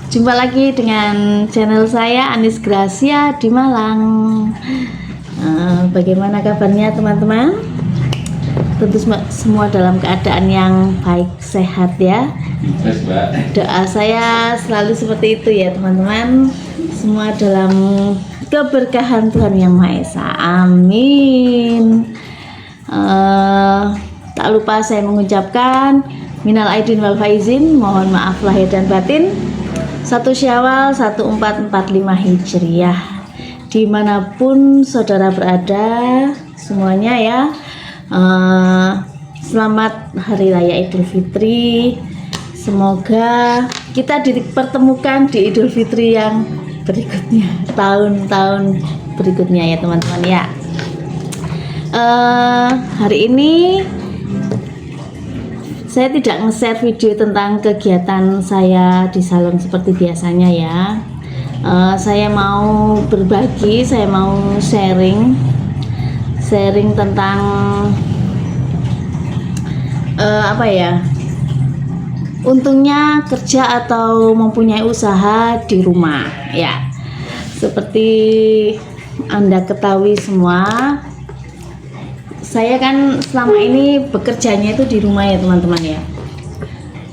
Jumpa lagi dengan channel saya Anis Gracia di Malang. Bagaimana kabarnya teman-teman? Tentu semua dalam keadaan yang baik, sehat ya. Doa saya selalu seperti itu ya teman-teman. Semua dalam keberkahan Tuhan Yang Maha Esa. Amin. Tak lupa saya mengucapkan minal aidin wal faizin, mohon maaf lahir dan batin. 1 Syawal 1445 Hijriah, dimanapun saudara berada semuanya ya, selamat Hari Raya Idul Fitri. Semoga kita dipertemukan di Idul Fitri yang berikutnya, tahun-tahun berikutnya ya teman-teman ya. Hari ini saya tidak nge-share video tentang kegiatan saya di salon seperti biasanya ya. Saya mau berbagi, saya mau sharing tentang apa ya, untungnya kerja atau mempunyai usaha di rumah ya. Seperti Anda ketahui semua, saya kan selama ini bekerjanya itu di rumah ya teman-teman ya.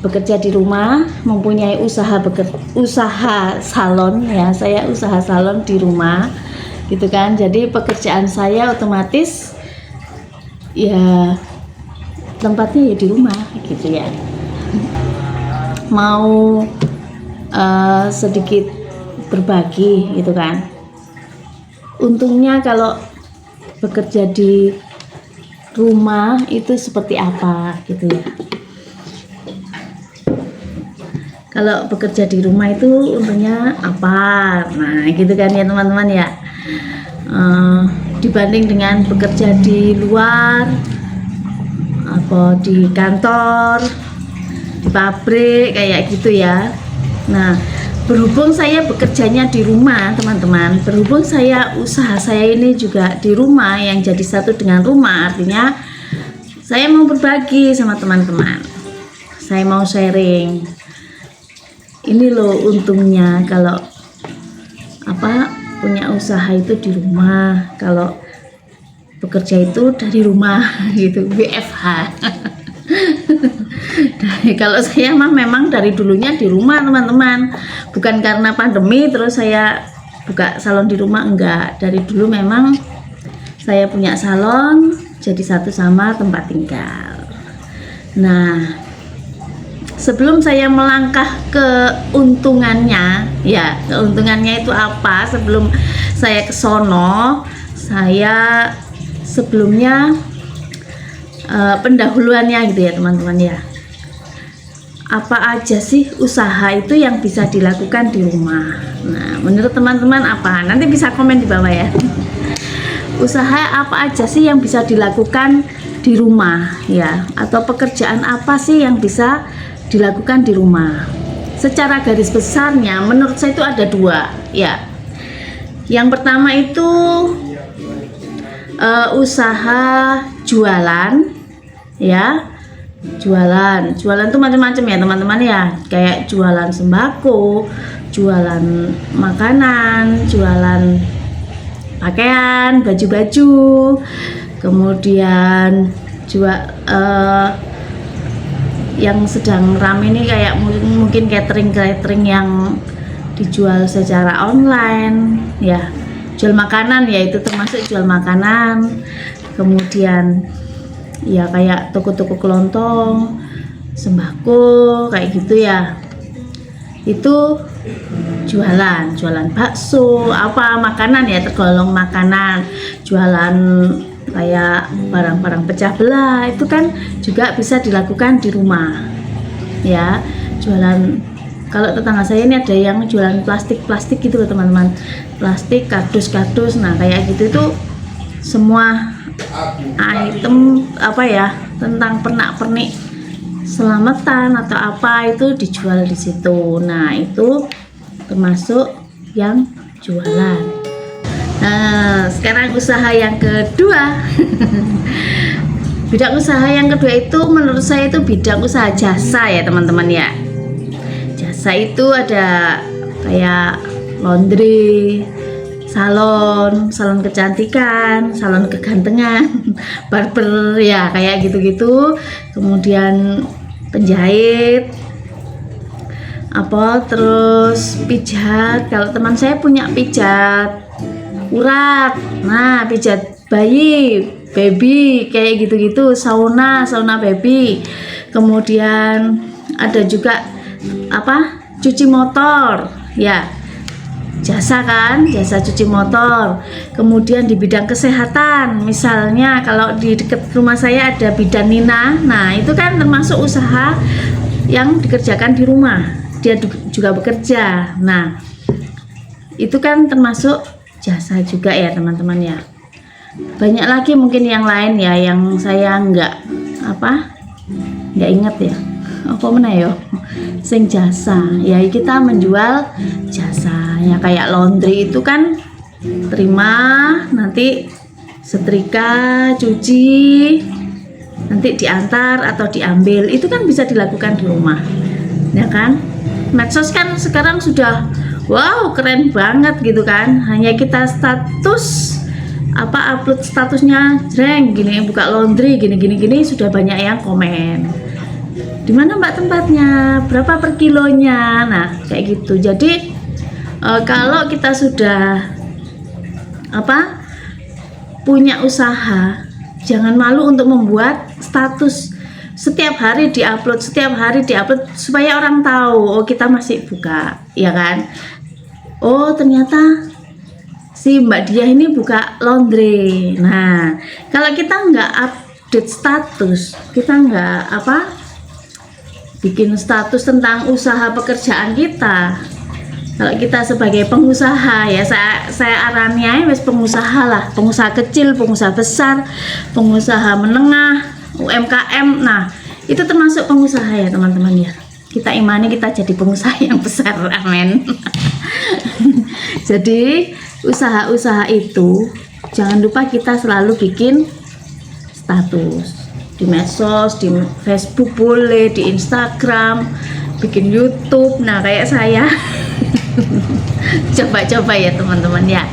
Bekerja di rumah, mempunyai usaha salon ya. Saya usaha salon di rumah gitu kan. Jadi pekerjaan saya otomatis ya tempatnya ya di rumah gitu ya. Mau sedikit berbagi gitu kan. Untungnya kalau bekerja di rumah itu seperti apa gitu ya. Kalau bekerja di rumah itu untungnya apa, nah gitu kan ya teman-teman ya. Dibanding dengan bekerja di luar atau di kantor, di pabrik kayak gitu ya. Nah, berhubung saya bekerjanya di rumah teman-teman, berhubung saya usaha saya ini juga di rumah, yang jadi satu dengan rumah, artinya saya mau berbagi sama teman-teman, saya mau sharing. Ini loh untungnya kalau punya usaha itu di rumah, kalau bekerja itu dari rumah gitu, WFH. Kalau saya memang dari dulunya di rumah teman-teman, bukan karena pandemi terus saya buka salon di rumah, enggak. Dari dulu memang saya punya salon jadi satu sama tempat tinggal. Nah, sebelum saya melangkah ke keuntungannya ya, keuntungannya itu apa, sebelum saya ke sono, saya sebelumnya pendahuluannya gitu ya teman-teman ya. Apa aja sih usaha itu yang bisa dilakukan di rumah? Nah, menurut teman-teman apa? Nanti bisa komen di bawah ya. Usaha apa aja sih yang bisa dilakukan di rumah ya? Atau pekerjaan apa sih yang bisa dilakukan di rumah? Secara garis besarnya menurut saya itu ada 2 ya. Yang pertama itu usaha jualan ya. Jualan tuh macam-macam ya teman-teman ya, kayak jualan sembako, jualan makanan, jualan pakaian, baju-baju, kemudian jual yang sedang rame ini kayak mungkin catering yang dijual secara online ya, jual makanan ya, itu termasuk jual makanan. Kemudian ya kayak toko-toko kelontong, sembako kayak gitu ya, itu jualan bakso, apa makanan ya, tergolong makanan. Jualan kayak barang-barang pecah belah itu kan juga bisa dilakukan di rumah ya. Jualan, kalau tetangga saya ini ada yang jualan plastik gitu loh teman-teman, plastik, kardus. Nah kayak gitu itu semua item tentang pernak-pernik selamatan atau apa itu dijual di situ. Nah itu termasuk yang jualan. Nah sekarang usaha yang kedua. Bidang usaha yang kedua itu menurut saya itu bidang usaha jasa ya teman-teman ya. Jasa jasa itu ada kayak laundry, salon kecantikan, salon kegantengan, barber ya kayak gitu-gitu. Kemudian penjahit, terus pijat. Kalau teman saya punya pijat urat, nah pijat bayi, baby kayak gitu-gitu, sauna baby. Kemudian ada juga cuci motor ya, jasa cuci motor. Kemudian di bidang kesehatan, misalnya kalau di dekat rumah saya ada bidan Nina, nah itu kan termasuk usaha yang dikerjakan di rumah, dia juga bekerja. Nah itu kan termasuk jasa juga ya teman-teman ya. Banyak lagi mungkin yang lain ya yang saya nggak ingat ya. Apa mana yo sing jasa ya, kita menjual jasa ya, kayak laundry itu kan terima, nanti setrika, cuci, nanti diantar atau diambil, itu kan bisa dilakukan di rumah ya kan. Medsos kan sekarang sudah wow keren banget gitu kan, hanya kita status upload statusnya jreng gini, buka laundry gini sudah banyak yang komen, di mana mbak tempatnya, berapa per kilonya, nah kayak gitu. Jadi kalau kita sudah punya usaha, jangan malu untuk membuat status setiap hari diupload supaya orang tahu kita masih buka ya kan. Oh ternyata si Mbak Dia ini buka laundry. Nah kalau kita nggak update status, kita nggak bikin status tentang usaha pekerjaan kita, kalau kita sebagai pengusaha ya, saya arahnya wes pengusaha lah, pengusaha kecil, pengusaha besar, pengusaha menengah, UMKM, nah itu termasuk pengusaha ya teman-teman ya. Kita imani kita jadi pengusaha yang besar, amin. Jadi usaha-usaha itu jangan lupa kita selalu bikin status di medsos, di Facebook boleh, di Instagram, bikin YouTube. Nah kayak saya coba-coba ya teman-teman ya,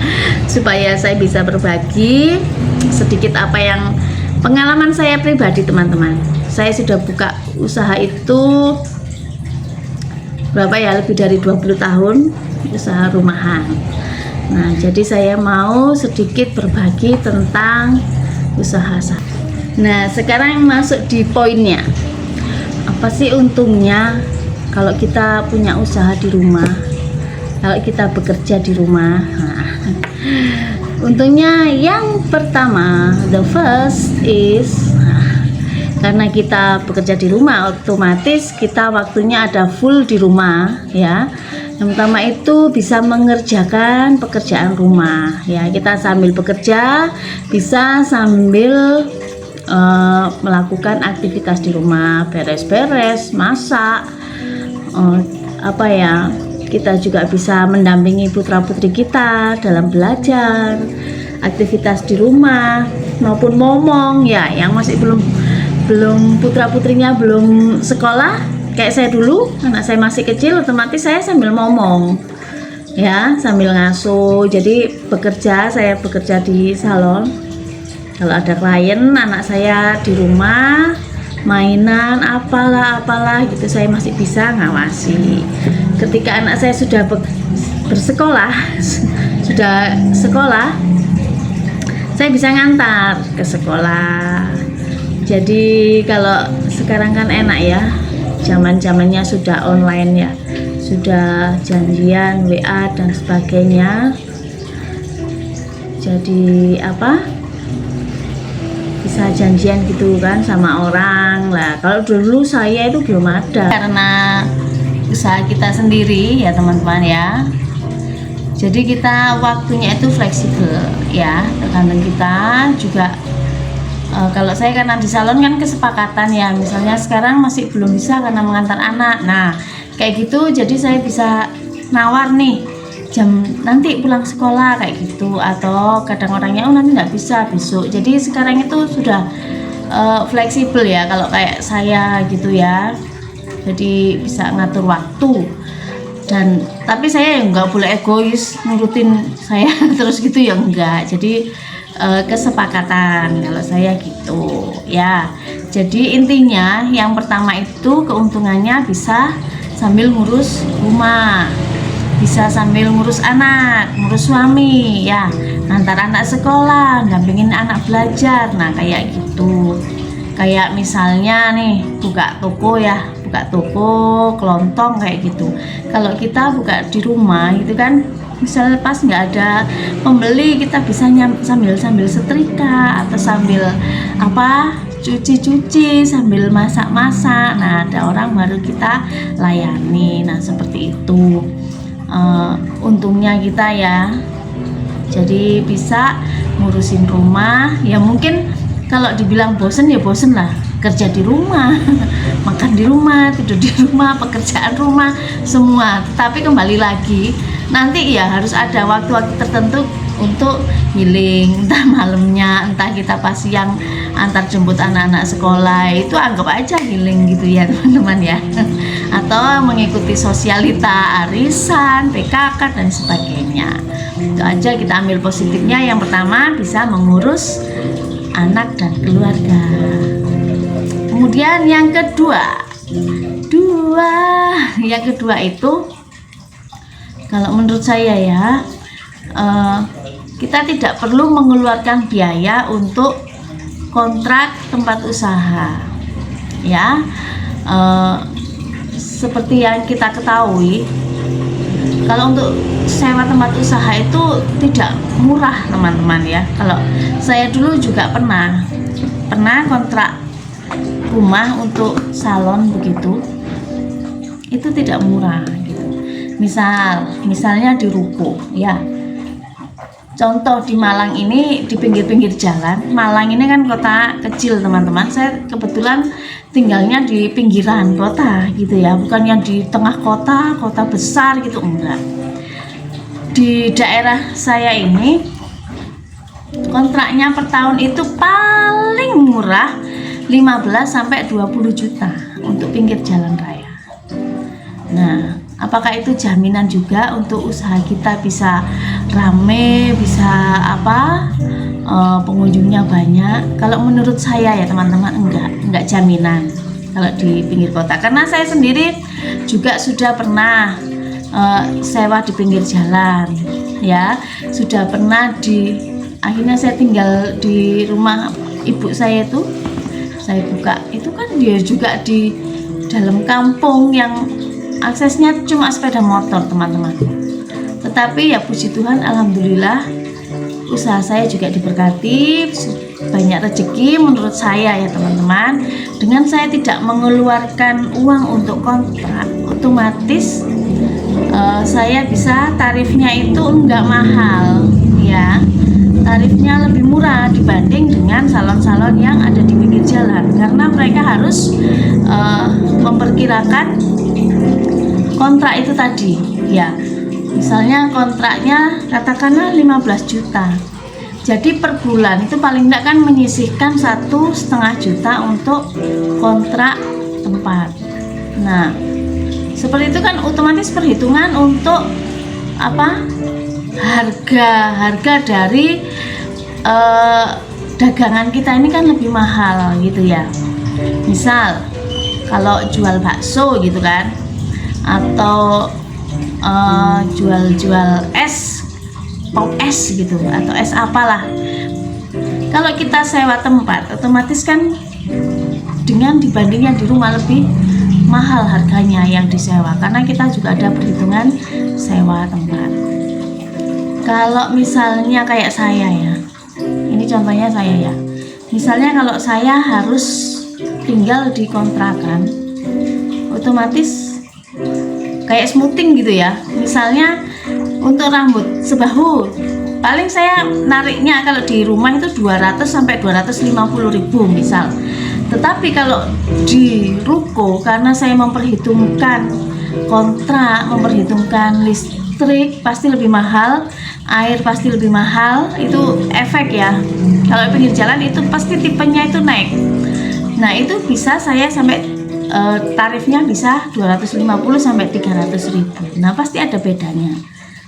supaya saya bisa berbagi sedikit apa yang pengalaman saya pribadi teman-teman. Saya sudah buka usaha itu lebih dari 20 tahun usaha rumahan. Nah jadi saya mau sedikit berbagi tentang usaha saya. Nah sekarang masuk di poinnya, apa sih untungnya kalau kita punya usaha di rumah, kalau kita bekerja di rumah. Nah, untungnya yang pertama, the first is karena kita bekerja di rumah, otomatis kita waktunya ada full di rumah ya. Yang pertama itu bisa mengerjakan pekerjaan rumah ya, kita sambil bekerja bisa sambil melakukan aktivitas di rumah, beres-beres, masak, kita juga bisa mendampingi putra-putri kita dalam belajar, aktivitas di rumah maupun momong ya, yang masih belum putra-putrinya belum sekolah kayak saya dulu, anak saya masih kecil, otomatis saya sambil ngomong ya, sambil ngasuh. Jadi saya bekerja di salon, kalau ada klien anak saya di rumah mainan apalah gitu, saya masih bisa ngawasi. Ketika anak saya sudah bersekolah sudah sekolah, saya bisa ngantar ke sekolah. Jadi kalau sekarang kan enak ya, zamannya sudah online ya, sudah janjian WA dan sebagainya. Jadi bisa janjian gitu kan sama orang lah. Kalau dulu saya itu belum ada, karena usaha kita sendiri ya teman-teman ya. Jadi kita waktunya itu fleksibel ya, tergantung kita juga. Kalau saya karena di salon kan kesepakatan ya, misalnya sekarang masih belum bisa karena mengantar anak, nah kayak gitu, jadi saya bisa nawar nih jam nanti pulang sekolah kayak gitu, atau kadang orangnya nanti nggak bisa besok. Jadi sekarang itu sudah fleksibel ya kalau kayak saya gitu ya, jadi bisa ngatur waktu. Dan tapi saya yang nggak boleh egois nurutin saya terus gitu ya, enggak. Jadi kesepakatan kalau saya gitu ya. Jadi intinya yang pertama itu keuntungannya bisa sambil ngurus rumah, bisa sambil ngurus anak, ngurus suami ya, antar anak sekolah, dampingin anak belajar. Nah kayak gitu. Kayak misalnya nih buka toko ya, buka toko kelontong kayak gitu. Kalau kita buka di rumah gitu kan, misalnya pas nggak ada pembeli, kita bisa sambil setrika atau sambil apa, cuci-cuci, sambil masak-masak. Nah ada orang baru kita layani. Nah seperti itu untungnya kita ya. Jadi bisa ngurusin rumah ya. Mungkin kalau dibilang bosen ya bosen lah, kerja di rumah makan di rumah, tidur di rumah, pekerjaan rumah semua. Tapi kembali lagi nanti ya harus ada waktu-waktu tertentu untuk healing, entah malamnya, entah kita pas yang antar jemput anak-anak sekolah, itu anggap aja healing gitu ya teman-teman ya. Atau mengikuti sosialita, arisan, PKK dan sebagainya. Itu aja kita ambil positifnya. Yang pertama bisa mengurus anak dan keluarga. Kemudian yang kedua itu kalau menurut saya ya, kita tidak perlu mengeluarkan biaya untuk kontrak tempat usaha ya. Seperti yang kita ketahui, kalau untuk sewa tempat usaha itu tidak murah teman-teman ya. Kalau saya dulu juga pernah kontrak rumah untuk salon begitu, itu tidak murah gitu. Misalnya di ruko ya. Contoh di Malang ini, di pinggir-pinggir jalan. Malang ini kan kota kecil teman-teman. Saya kebetulan tinggalnya di pinggiran kota gitu ya, bukan yang di tengah kota besar gitu, enggak. Di daerah saya ini kontraknya per tahun itu paling murah 15-20 juta untuk pinggir jalan raya. Nah, apakah itu jaminan juga untuk usaha kita bisa rame, bisa pengunjungnya banyak? Kalau menurut saya ya teman-teman, enggak jaminan kalau di pinggir kota. Karena saya sendiri juga sudah pernah sewa di pinggir jalan ya, sudah pernah akhirnya saya tinggal di rumah ibu saya itu, saya buka itu kan dia juga di dalam kampung yang aksesnya cuma sepeda motor teman-teman. Tetapi ya puji Tuhan, alhamdulillah usaha saya juga diberkati, banyak rezeki menurut saya ya teman-teman. Dengan saya tidak mengeluarkan uang untuk kontrak, otomatis saya bisa tarifnya itu enggak mahal ya, tarifnya lebih murah dibanding dengan salon-salon yang ada di pinggir jalan, karena mereka harus memperkirakan kontrak itu tadi ya. Misalnya kontraknya katakanlah 15 juta, jadi per bulan itu paling enggak kan menyisihkan 1,5 juta untuk kontrak tempat. Nah seperti itu kan otomatis perhitungan untuk harga dari dagangan kita ini kan lebih mahal gitu ya. Misal kalau jual bakso gitu kan, atau jual es, pop es gitu, atau es apalah. Kalau kita sewa tempat, otomatis kan dengan dibandingnya di rumah lebih mahal harganya yang disewa, karena kita juga ada perhitungan sewa tempat. Kalau misalnya kayak saya ya, ini contohnya saya ya, misalnya kalau saya harus tinggal di kontrakan, otomatis kayak smoothing gitu ya. Misalnya untuk rambut sebahu, paling saya nariknya kalau di rumah itu 200-250 ribu misal. Tetapi kalau di ruko, karena saya memperhitungkan kontrak, memperhitungkan listrik pasti lebih mahal, air pasti lebih mahal, itu efek ya. Kalau pinggir jalan itu pasti tipenya itu naik. Nah itu bisa saya sampai tarifnya bisa 250 sampai 300.000. Nah, pasti ada bedanya.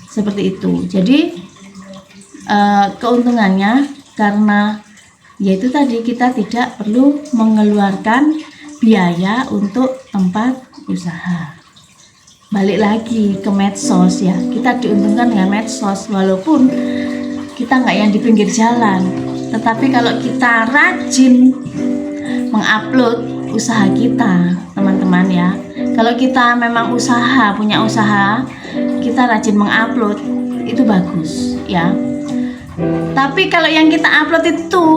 Seperti itu. Jadi keuntungannya karena yaitu tadi kita tidak perlu mengeluarkan biaya untuk tempat usaha. Balik lagi ke medsos ya, kita diuntungkan dengan medsos walaupun kita nggak yang di pinggir jalan, tetapi kalau kita rajin mengupload usaha kita, teman-teman ya, kalau kita memang punya usaha, kita rajin mengupload, itu bagus ya. Tapi kalau yang kita upload itu,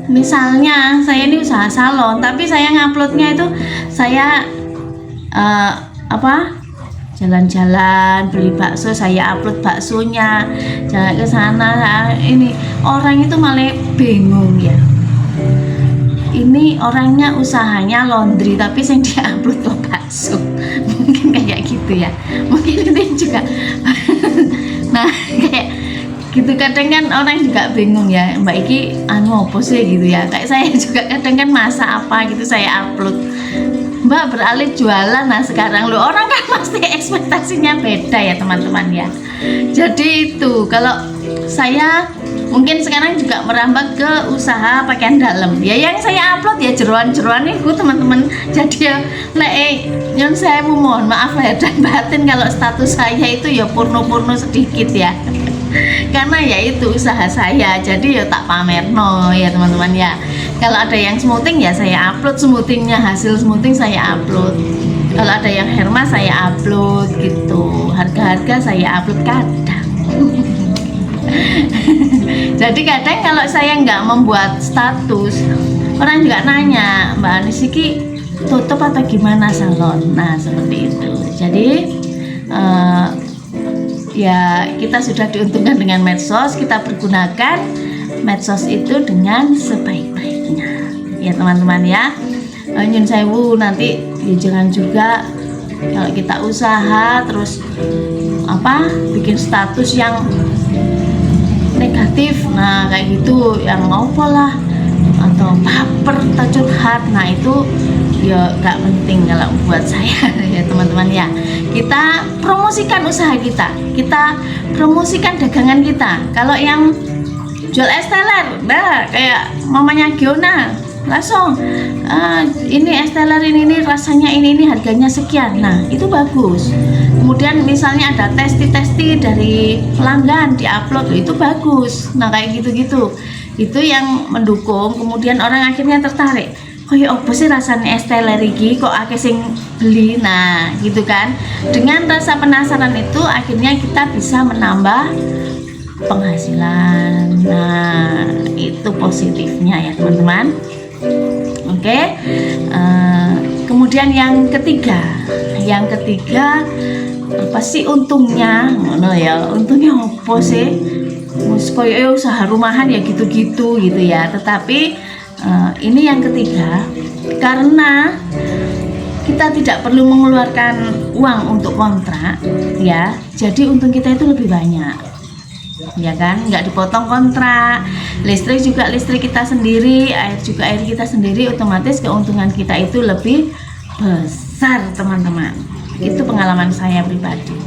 misalnya saya ini usaha salon, tapi saya nguploadnya itu saya jalan-jalan beli bakso, saya upload baksonya, jalan ke sana, ini orang itu malah bingung ya. Ini orangnya usahanya laundry tapi saya dia upload ke bakso, mungkin kayak gitu ya, mungkin itu juga. Nah kayak gitu, kadang kan orang juga bingung ya, Mbak Iki apa sih gitu ya, kayak saya juga kadang kan masak apa gitu saya upload, Mbak beralih jualan. Nah sekarang orang kan pasti ekspektasinya beda ya teman-teman ya. Jadi itu kalau saya mungkin sekarang juga merambah ke usaha pakaian dalam ya, yang saya upload ya jeroan-jeroan itu teman-teman. Jadi ya nyon saya mohon maaf ya dan batin kalau status saya itu ya porno-porno sedikit ya. Karena ya itu usaha saya, jadi ya tak pamerno ya teman-teman ya. Kalau ada yang smoothing ya saya upload smoothingnya, hasil smoothing saya upload. Kalau ada yang herma saya upload gitu, harga-harga saya upload kadang. Jadi kadang kalau saya nggak membuat status, orang juga nanya, Mbak Anis iki tutup atau gimana salon. Nah seperti itu. Jadi ya kita sudah diuntungkan dengan medsos, kita pergunakan medsos itu dengan sebaik-baiknya ya teman-teman ya. Nyun sewu nanti ya jangan juga kalau kita usaha terus bikin status yang negatif, nah kayak gitu yang ngopo lah atau baper atau curhat, nah itu ya nggak penting kalau buat saya ya teman-teman ya. Kita promosikan usaha kita, kita promosikan dagangan kita. Kalau yang jual es teler, nah kayak mamanya Giona langsung ini es teler ini rasanya ini harganya sekian, nah itu bagus. Kemudian misalnya ada testi dari pelanggan diupload, itu bagus. Nah kayak gitu-gitu itu yang mendukung, kemudian orang akhirnya tertarik. Oh ya apa sih rasanya es teler iki kok akeh sing beli. Nah gitu kan, dengan rasa penasaran itu akhirnya kita bisa menambah penghasilan. Nah itu positifnya ya teman-teman. Oke. Kemudian yang ketiga apa sih untungnya? Ya untungnya apa sih? Koyo usaha rumahan ya gitu-gitu gitu ya. Tetapi ini yang ketiga, karena kita tidak perlu mengeluarkan uang untuk kontrak ya, jadi untung kita itu lebih banyak ya kan, nggak dipotong kontrak. Listrik juga listrik kita sendiri, air juga air kita sendiri, otomatis keuntungan kita itu lebih besar teman-teman. Itu pengalaman saya pribadi,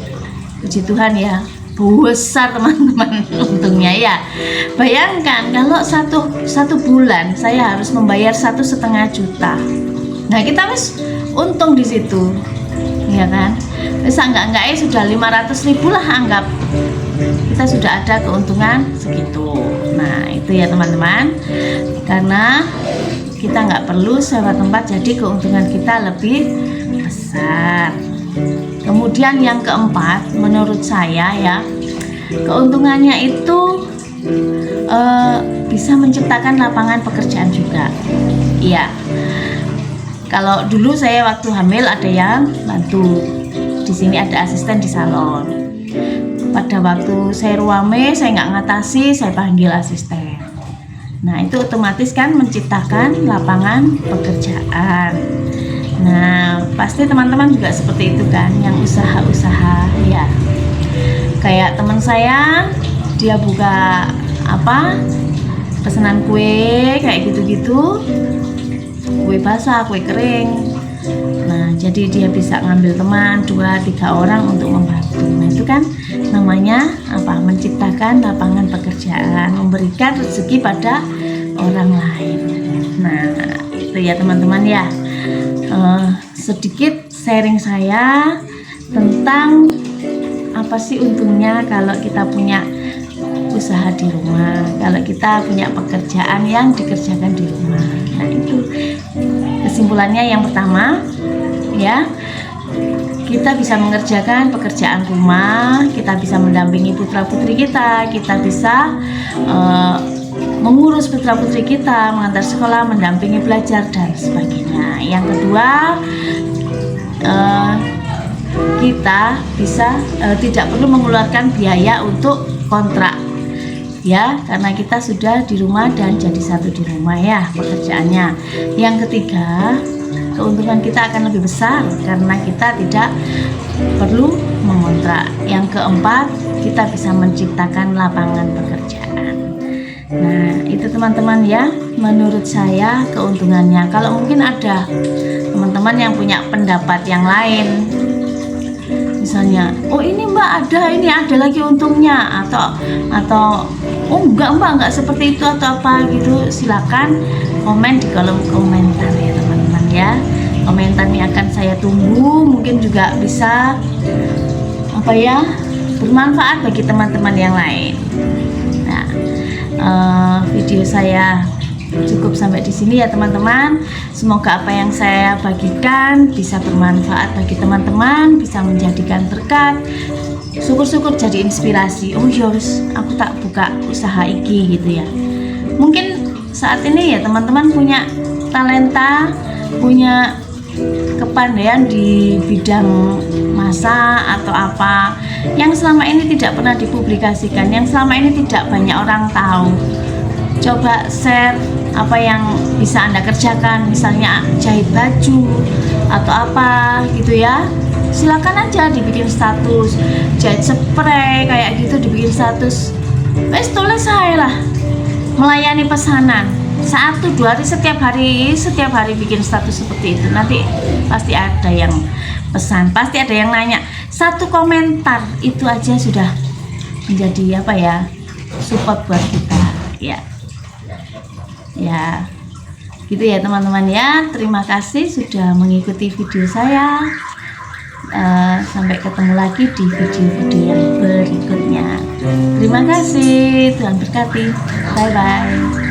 puji Tuhan ya, besar teman-teman untungnya ya. Bayangkan kalau satu bulan saya harus membayar 1,5 juta. Nah kita wis untung di situ ya kan, wis enggak sudah 500.000 lah anggap, kita sudah ada keuntungan segitu. Nah itu ya teman-teman, karena kita nggak perlu sewa tempat, jadi keuntungan kita lebih besar. Kemudian yang keempat, menurut saya ya, keuntungannya itu bisa menciptakan lapangan pekerjaan juga. Iya. Kalau dulu saya waktu hamil ada yang bantu. Di sini ada asisten di salon. Pada waktu saya ruame, saya nggak ngatasi, saya panggil asisten. Nah itu otomatis kan menciptakan lapangan pekerjaan. Nah pasti teman-teman juga seperti itu kan, yang usaha-usaha ya. Kayak teman saya, dia buka pesanan kue kayak gitu-gitu, kue basah, kue kering. Nah, jadi dia bisa ngambil teman 2-3 orang untuk membantu. Nah, itu kan namanya apa? Menciptakan lapangan pekerjaan, memberikan rezeki pada orang lain. Nah, itu ya teman-teman ya. Sedikit sharing saya tentang apa sih untungnya kalau kita punya usaha di rumah, kalau kita punya pekerjaan yang dikerjakan di rumah. Nah, itu kesimpulannya. Yang pertama ya, kita bisa mengerjakan pekerjaan rumah, kita bisa mendampingi putra putri kita bisa mengurus putra putri kita, mengantar sekolah, mendampingi belajar dan sebagainya. Yang kedua, kita bisa tidak perlu mengeluarkan biaya untuk kontrak ya, karena kita sudah di rumah dan jadi satu di rumah ya pekerjaannya. Yang ketiga, keuntungan kita akan lebih besar karena kita tidak perlu mengontrak. Yang keempat, kita bisa menciptakan lapangan pekerjaan. Nah, itu teman-teman ya, menurut saya keuntungannya. Kalau mungkin ada teman-teman yang punya pendapat yang lain, misalnya, oh ini mbak ini ada lagi untungnya, atau oh enggak seperti itu atau apa gitu, silakan komen di kolom komentar ya teman-teman ya. Komentarnya akan saya tunggu, mungkin juga bisa apa ya, bermanfaat bagi teman-teman yang lain. Nah, video saya cukup sampai di sini ya teman-teman. Semoga apa yang saya bagikan bisa bermanfaat bagi teman-teman, bisa menjadikan berkat. Syukur-syukur jadi inspirasi. Oh yos, aku tak buka usaha iki gitu ya. Mungkin saat ini ya teman-teman punya talenta, punya kepandaian di bidang masak atau apa yang selama ini tidak pernah dipublikasikan, yang selama ini tidak banyak orang tahu. Coba share apa yang bisa Anda kerjakan, misalnya jahit baju atau apa gitu ya. Silakan aja dibikin status, jahit spray kayak gitu dibikin status. Wes tulis saya lah, melayani pesanan 1-2 hari, setiap hari bikin status seperti itu. Nanti pasti ada yang pesan, pasti ada yang nanya. 1 komentar itu aja sudah menjadi apa ya, support buat kita ya gitu ya teman-teman ya. Terima kasih sudah mengikuti video saya. Sampai ketemu lagi di video-video yang berikutnya. Terima kasih, Tuhan berkati. Bye bye.